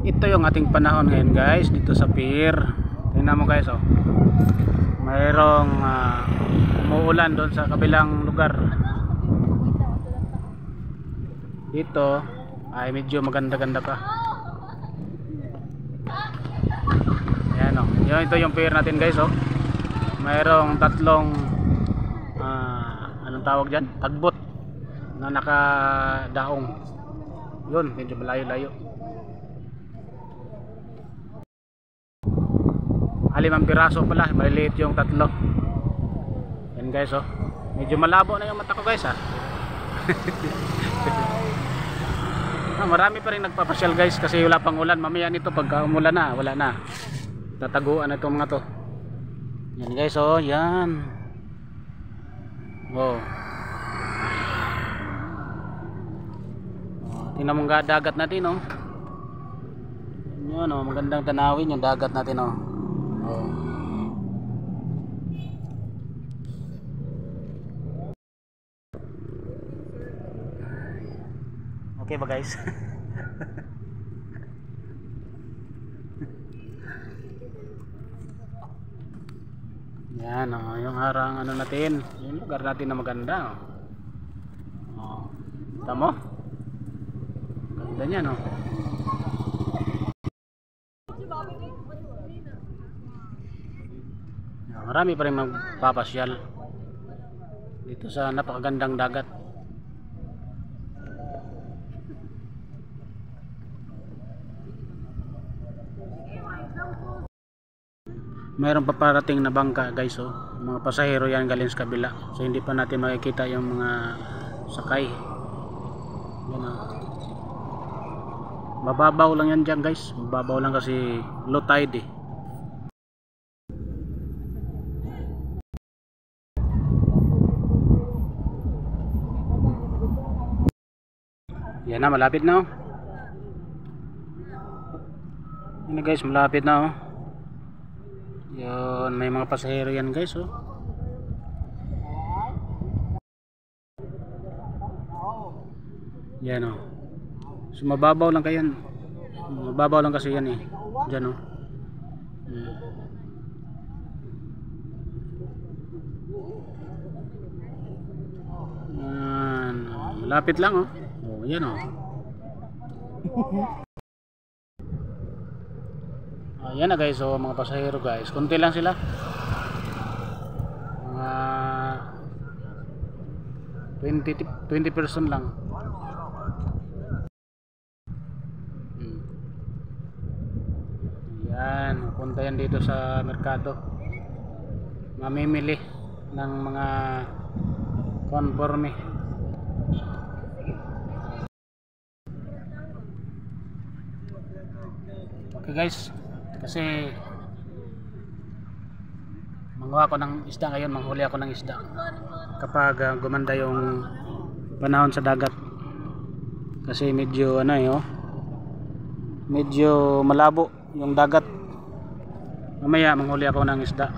Ito yung ating panahon ngayon guys dito sa pier. Tingnan mo guys, oh. Mayroong umuulan doon sa kabilang lugar. Dito ay medyo maganda-ganda pa. Ayan, oh. Ito yung pier natin guys, oh. Mayroong tatlong anong tawag dyan? Tagbot na nakadaong. Yun, medyo malayo-layo. 5 piraso pala, maliliit yung tatlo. Yan guys, oh. Medyo malabo na yung mata ko guys, ah. Marami pa rin nagpapasyal guys kasi wala pang ulan. Mamaya nito pagka umulan na, wala na. Tataguan na itong mga to. Yan guys, oh, yan. Wow. Tingnan mo nga dagat natin, oh. Yan, oh, magandang tanawin yung dagat natin, oh. Oh. Okay ba guys? Yan, oh, yung harang ano natin, yung lugar natin na maganda, oh. Oh. Tama mo? Ganda niyan, oh. Marami pa rin magpapasyal dito sa napakagandang dagat. Mayroon pa parating na bangka guys, oh. Mga pasahero yan galing sa kabila, so hindi pa natin makikita yung mga sakay. Yan, oh. Mababaw lang yan dyan guys, mababaw lang kasi low tide, eh. Yan na, malapit na, oh. Yan na guys, malapit na, oh. Yun, may mga pasahero yan guys, oh. Yan, oh. So mababaw lang kayan. Mababaw lang kasi yan, eh. Diyan, oh. Yan, malapit lang, oh. Oh, yan, oh. Ayan na guys, so mga pasahero guys, konti lang sila, mga 20 person lang. Ayan, punta yan dito sa merkado, mamimili ng mga conforme. Okay guys, kasi manguha ako ng isda ngayon, manghuli ako ng isda kapag gumanda yung panahon sa dagat, kasi medyo ano, oh, medyo malabo yung dagat. Mamaya manghuli ako ng isda